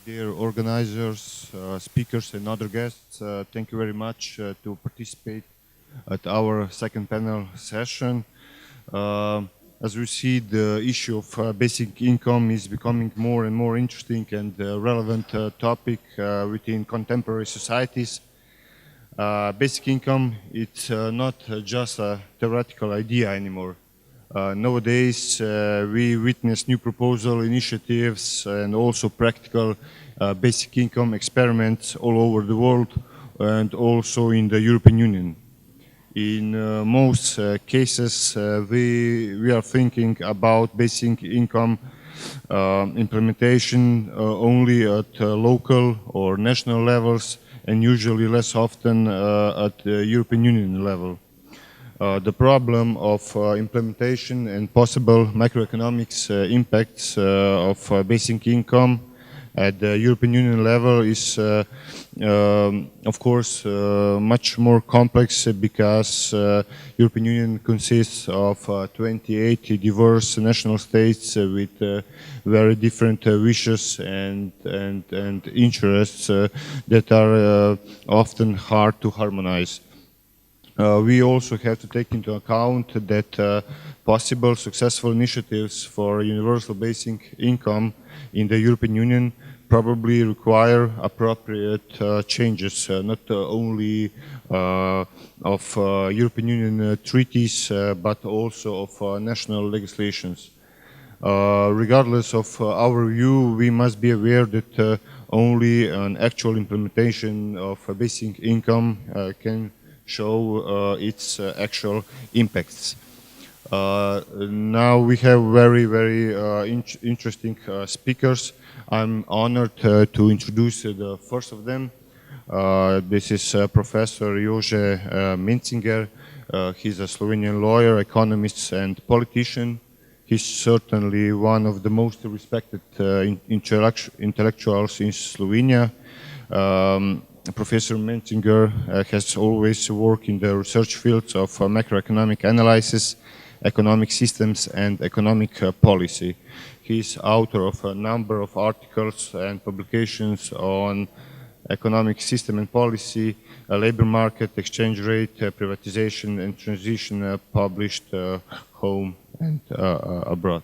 Dear organizers, speakers and other guests, thank you very much to participate at our second panel session. As we see, the issue of basic income is becoming more and more interesting and relevant topic within contemporary societies. Basic income, it's not just a theoretical idea anymore. Nowadays, we witness new proposal initiatives and also practical basic income experiments all over the world and also in the European Union. In most cases, we are thinking about basic income implementation only at local or national levels and usually less often at the European Union level. The problem of implementation and possible macroeconomics impacts of basic income at the European Union level is, of course, much more complex because European Union consists of 28 diverse national states with very different wishes and interests that are often hard to harmonize. We also have to take into account that possible successful initiatives for universal basic income in the European Union probably require appropriate changes, not only of European Union treaties, but also of national legislations. Regardless of our view, we must be aware that only an actual implementation of basic income can show its actual impacts. Now we have very interesting speakers. I'm honored to introduce the first of them. This is Professor Dr Mencinger. He's a Slovenian lawyer, economist and politician. He's certainly one of the most respected intellectuals in Slovenia. Professor Mencinger has always worked in the research fields of macroeconomic analysis, economic systems and economic policy. He is author of a number of articles and publications on economic system and policy, labor market, exchange rate, privatization and transition published home and abroad.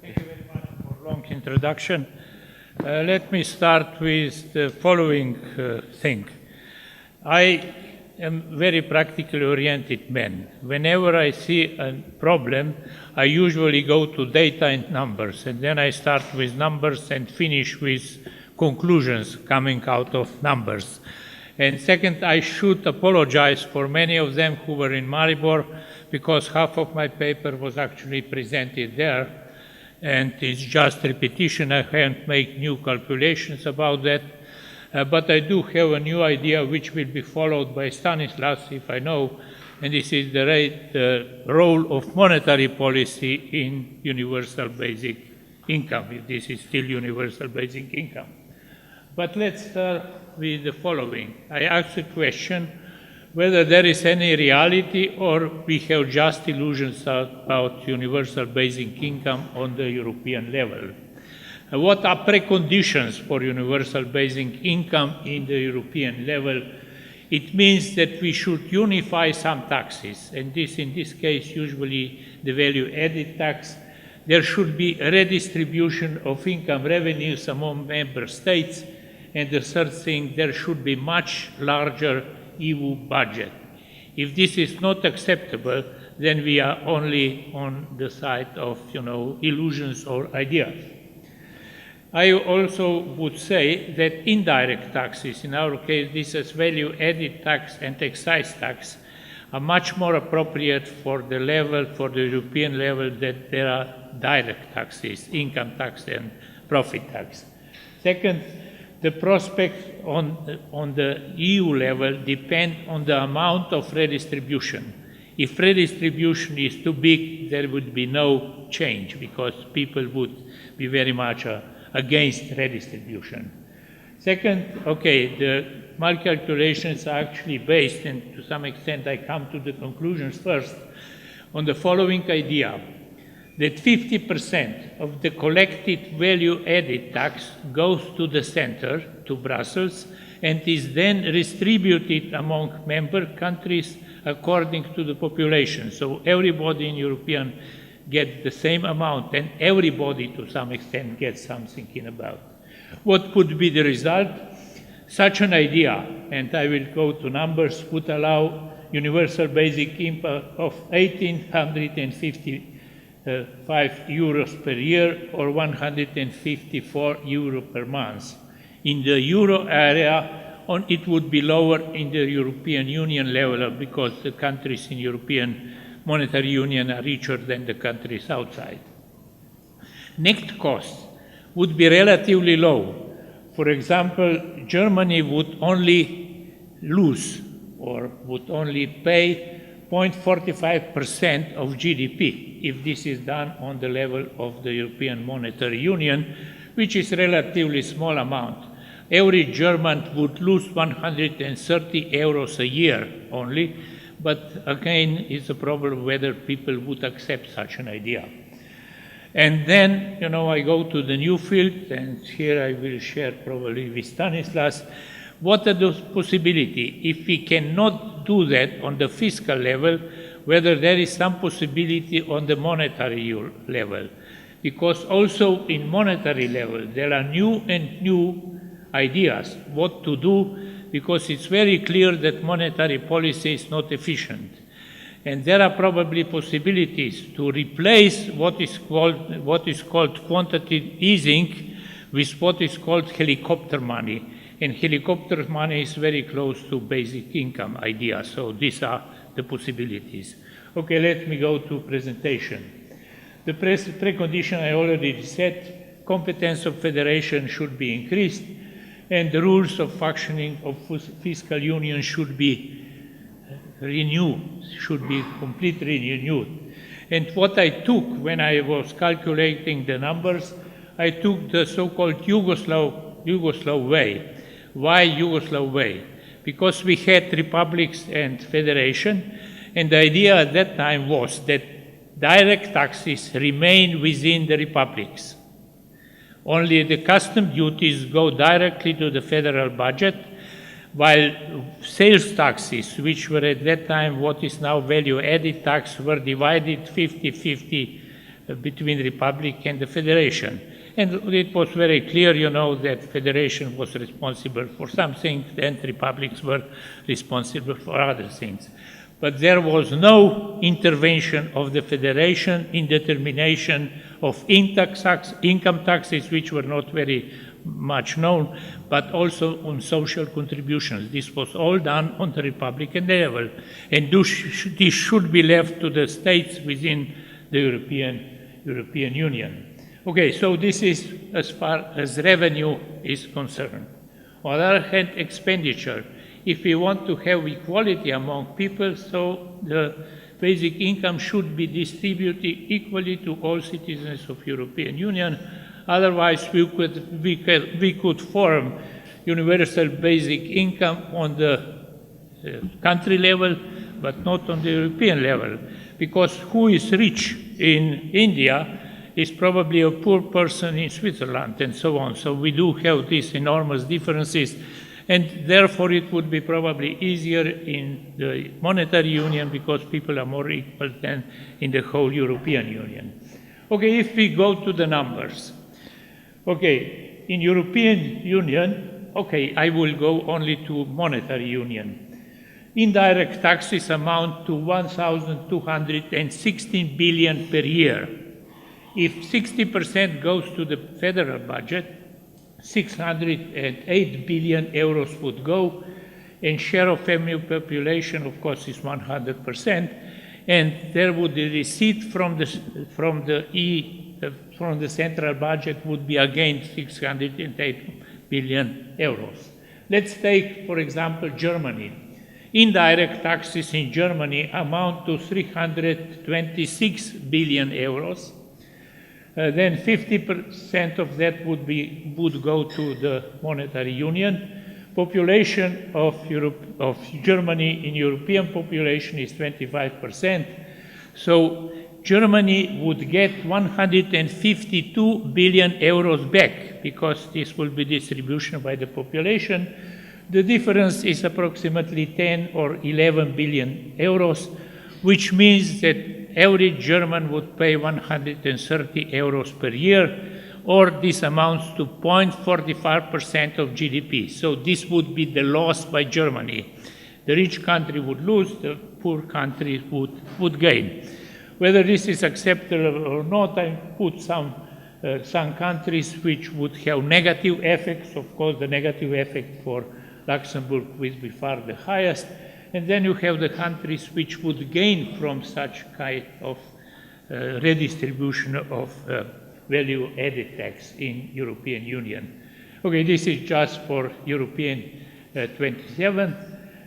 Thank you very much for a long introduction. Let me start with the following thing. I am very practically oriented man. Whenever I see a problem, I usually go to data and numbers, and then I start with numbers and finish with conclusions coming out of numbers. And second, I should apologize for many of them who were in Maribor, because half of my paper was actually presented there. And it's just repetition. I haven't made new calculations about that. But I do have a new idea which will be followed by Stanislas, if I know, and this is the role of monetary policy in universal basic income, if this is still universal basic income. But let's start with the following. I asked the question whether there is any reality or we have just illusions about universal basic income on the European level. What are preconditions for universal basic income in the European level? It means that we should unify some taxes, and this, in this case, usually the value-added tax. There should be a redistribution of income revenues among member states, and the third thing, there should be much larger EU budget. If this is not acceptable, then we are only on the side of, illusions or ideas. I also would say that indirect taxes, in our case, this is value-added tax and excise tax, are much more appropriate for the level, for the European level, that there are direct taxes, income tax and profit tax. Second, the prospects on the EU level depend on the amount of redistribution. If redistribution is too big, there would be no change because people would be very much against redistribution. Second, my calculations are actually based, and to some extent I come to the conclusions first, on the following idea. that 50% of the collected value-added tax goes to the center, to Brussels, and is then distributed among member countries according to the population. So everybody in European gets the same amount, and everybody to some extent gets something in about. What could be the result? Such an idea, and I will go to numbers, would allow universal basic income of 1,855 euros per year or 154 euro per month. In the euro area, it would be lower in the European Union level because the countries in European Monetary Union are richer than the countries outside. Net costs would be relatively low. For example, Germany would only lose or would only pay 0.45% of GDP if this is done on the level of the European Monetary Union, which is a relatively small amount. Every German would lose 130 euros a year only, but again, it's a problem whether people would accept such an idea. And then, I go to the new field, and here I will share probably with Stanislas, what are those possibilities? If we cannot do that on the fiscal level, whether there is some possibility on the monetary level. Because also in monetary level, there are new and new ideas what to do, because it's very clear that monetary policy is not efficient. And there are probably possibilities to replace what is called quantitative easing with what is called helicopter money. And helicopter money is very close to basic income idea. So these are the possibilities. Okay, let me go to presentation. The precondition I already said, competence of federation should be increased, and the rules of functioning of fiscal union should be renewed, should be completely renewed. And what I took when I was calculating the numbers, I took the so-called Yugoslav way. Why Yugoslav way? Because we had republics and federation, and the idea at that time was that direct taxes remain within the republics. Only the custom duties go directly to the federal budget, while sales taxes, which were at that time what is now value-added tax, were divided 50-50 between the republic and the federation. And it was very clear, that federation was responsible for some things and republics were responsible for other things. But there was no intervention of the federation in determination of income taxes, which were not very much known, but also on social contributions. This was all done on the Republican level, and this should be left to the states within the European Union. Okay, so this is as far as revenue is concerned. On the other hand, expenditure. If we want to have equality among people, so the basic income should be distributed equally to all citizens of European Union. Otherwise, we could form universal basic income on the country level, but not on the European level. Because who is rich in India is probably a poor person in Switzerland, and so on. So we do have these enormous differences, and therefore it would be probably easier in the monetary union because people are more equal than in the whole European Union. Okay, if we go to the numbers. Okay, in European Union, okay, I will go only to monetary union. Indirect taxes amount to 1,216 billion per year. If 60% goes to the federal budget, 608 billion euros would go, and share of family population, of course, is 100%, and there would be receipt from the central budget would be again 608 billion euros. Let's take, for example, Germany. Indirect taxes in Germany amount to 326 billion euros. Then 50% of that would go to the monetary union. Population of Germany in European population is 25%. So Germany would get 152 billion euros back, because this will be distribution by the population. The difference is approximately 10 or 11 billion euros, which means that every German would pay 130 euros per year, or this amounts to 0.45% of GDP. So this would be the loss by Germany. The rich country would lose, the poor country would gain. Whether this is acceptable or not, I put some countries which would have negative effects. Of course, the negative effect for Luxembourg will be far the highest. And then you have the countries which would gain from such kind of redistribution of value-added tax in European Union. Okay, this is just for European 27,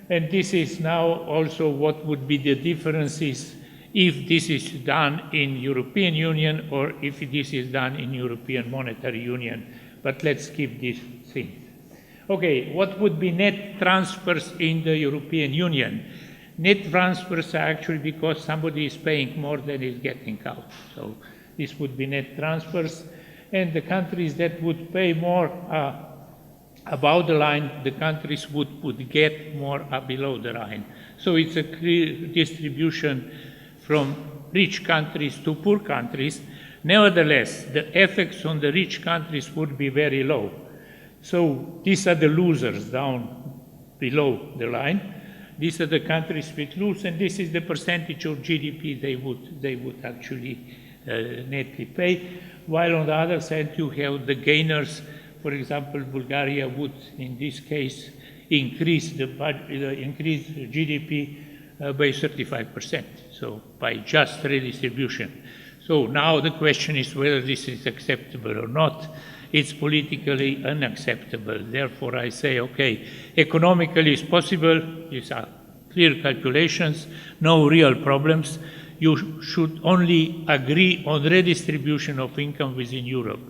and this is now also what would be the differences if this is done in European Union or if this is done in European Monetary Union. But let's keep this thing. Okay, what would be net transfers in the European Union? Net transfers are actually because somebody is paying more than is getting out. So this would be net transfers. And the countries that would pay more above the line, the countries would get more below the line. So it's a clear distribution from rich countries to poor countries. Nevertheless, the effects on the rich countries would be very low. So these are the losers down below the line. These are the countries which lose, and this is the percentage of GDP they would actually netly pay. While on the other side you have the gainers. For example, Bulgaria would, in this case, increase the GDP by 35%. So by just redistribution. So now the question is whether this is acceptable or not. It's politically unacceptable. Therefore, I say, okay, economically it's possible. These are clear calculations, no real problems. You should only agree on redistribution of income within Europe.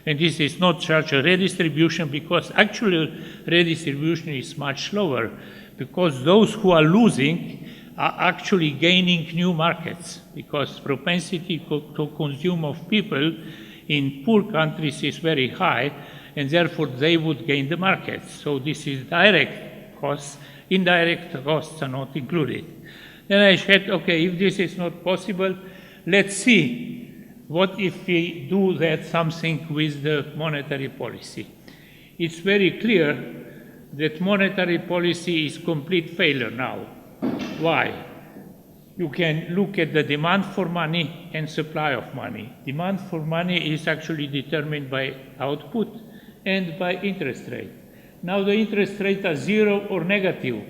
And this is not such a redistribution because actual redistribution is much slower, because those who are losing are actually gaining new markets, because propensity to consume of people in poor countries is very high, and therefore they would gain the markets. So this is direct costs. Indirect costs are not included. Then I said, okay, if this is not possible, let's see what if we do that something with the monetary policy. It's very clear that monetary policy is complete failure now. Why? You can look at the demand for money and supply of money. Demand for money is actually determined by output and by interest rate. Now the interest rates are zero or negative.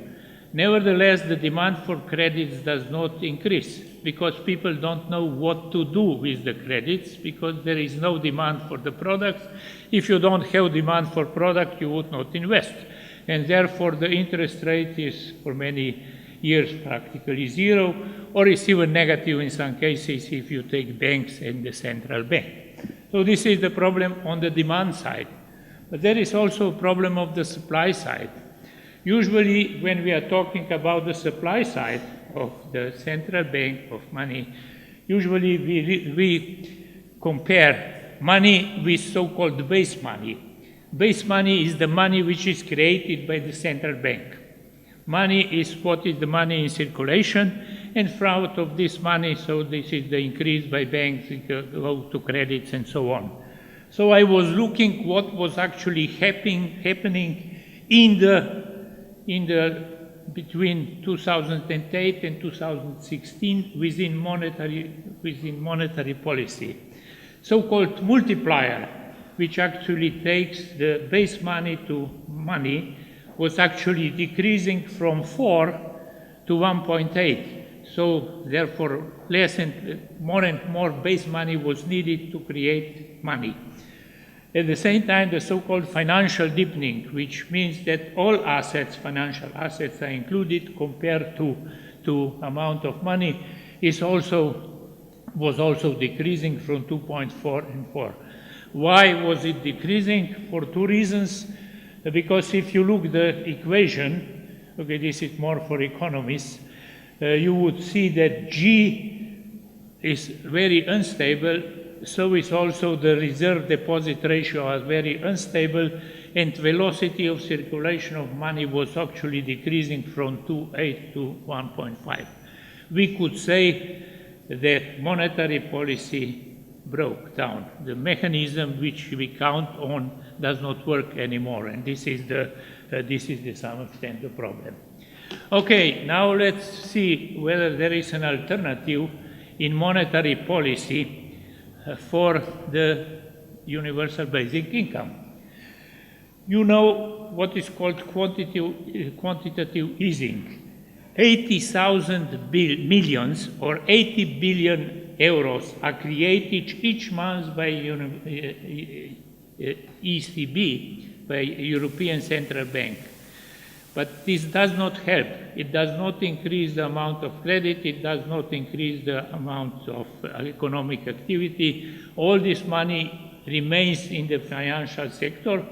Nevertheless, the demand for credits does not increase because people don't know what to do with the credits because there is no demand for the products. If you don't have demand for product, you would not invest. And therefore, the interest rate is for many years practically zero, or is even negative in some cases if you take banks and the central bank. So this is the problem on the demand side. But there is also a problem of the supply side. Usually when we are talking about the supply side of the central bank of money, usually we compare money with so-called base money. Base money is the money which is created by the central bank. Money is what is the money in circulation, and out of this money, so this is the increase by banks, go to credits and so on. So I was looking what was actually happening in the between 2008 and 2016 within monetary policy. So-called multiplier, which actually takes the base money to money, was actually decreasing from 4 to 1.8. So therefore, less and more base money was needed to create money. At the same time, the so-called financial deepening, which means that all assets, financial assets, are included compared to amount of money, was also decreasing from 2.4 and 4. Why was it decreasing? For two reasons. Because if you look the equation, okay, this is more for economists, you would see that G is very unstable, so is also the reserve deposit ratio is very unstable, and velocity of circulation of money was actually decreasing from 2.8 to 1.5. We could say that monetary policy broke down. The mechanism which we count on does not work anymore, and this is to some extent the problem. Okay, now let's see whether there is an alternative in monetary policy for the universal basic income. You know what is called quantitative easing. 80,000 millions or 80 billion euros are created each month by ECB, by European Central Bank. But this does not help. It does not increase the amount of credit. It does not increase the amount of economic activity. All this money remains in the financial sector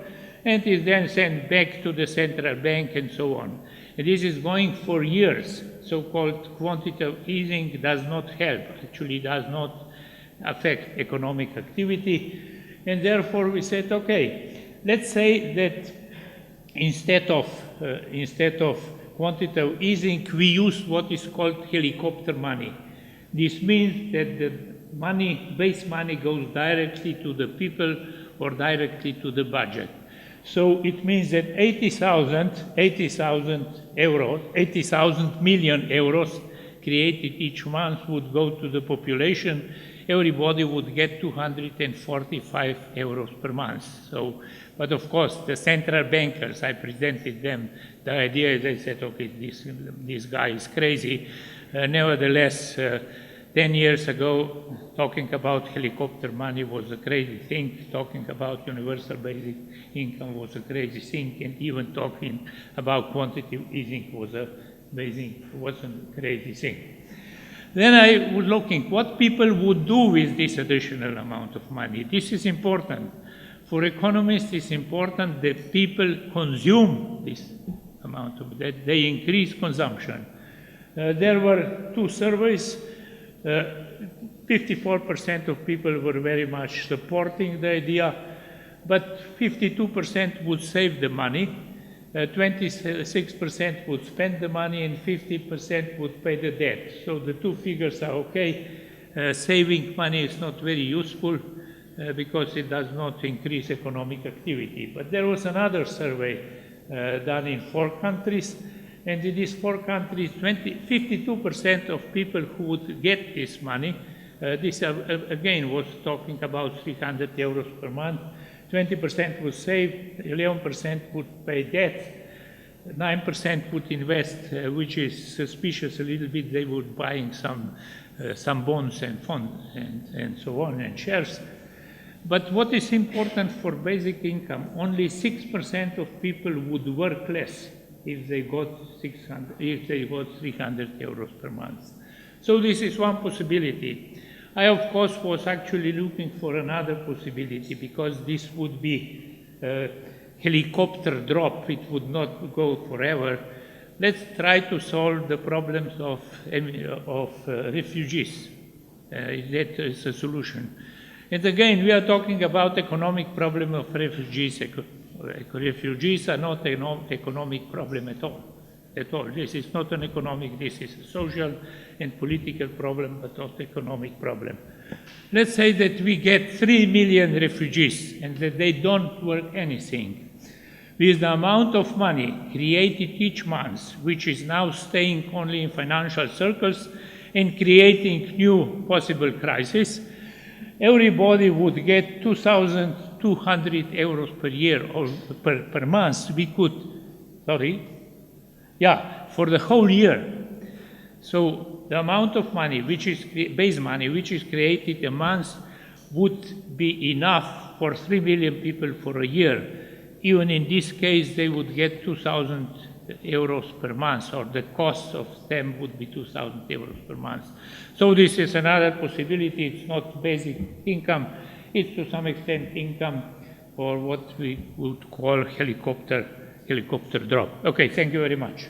and is then sent back to the central bank and so on. And this is going for years. So-called quantitative easing does not help, actually does not affect economic activity. And therefore we said, okay, let's say that instead of quantitative easing, we use what is called helicopter money. This means that the money, base money, goes directly to the people or directly to the budget. So it means that 80,000 million euros created each month would go to the population. Everybody would get 245 euros per month. So, but of course, the central bankers, I presented them the idea. They said, okay, this guy is crazy. Nevertheless, 10 years ago, talking about helicopter money was a crazy thing. Talking about universal basic income was a crazy thing. And even talking about quantitative easing was a crazy thing. Then I was looking what people would do with this additional amount of money. This is important. For economists, it's important that people consume this amount that they increase consumption. There were two surveys. 54% of people were very much supporting the idea, but 52% would save the money, 26% would spend the money, and 50% would pay the debt. So the two figures are okay. Saving money is not very useful because it does not increase economic activity. But there was another survey done in 4 countries, and in these 4 countries, 52% of people who would get this money, this again was talking about 300 euros per month, 20% would save, 11% would pay debt, 9% would invest, which is suspicious a little bit. They would buying some bonds and funds and so on, and shares. But what is important for basic income, only 6% of people would work less if they got 300 euros per month. So this is one possibility. I, of course, was actually looking for another possibility because this would be a helicopter drop. It would not go forever. Let's try to solve the problems of refugees. That is a solution. And again, we are talking about economic problem of refugees. Refugees are not an economic problem at all. This is not an economic, this is a social and political problem, but not economic problem. Let's say that we get 3 million refugees and that they don't work anything. With the amount of money created each month, which is now staying only in financial circles and creating new possible crises, everybody would get 2,200 euros per year or per month. We could, for the whole year. So the amount of money, which is base money, which is created a month, would be enough for 3 million people for a year. Even in this case, they would get 2,000 euros per month, or the cost of them would be 2,000 euros per month. So this is another possibility. It's not basic income. It's to some extent income, or what we would call helicopter drop. Okay, thank you very much.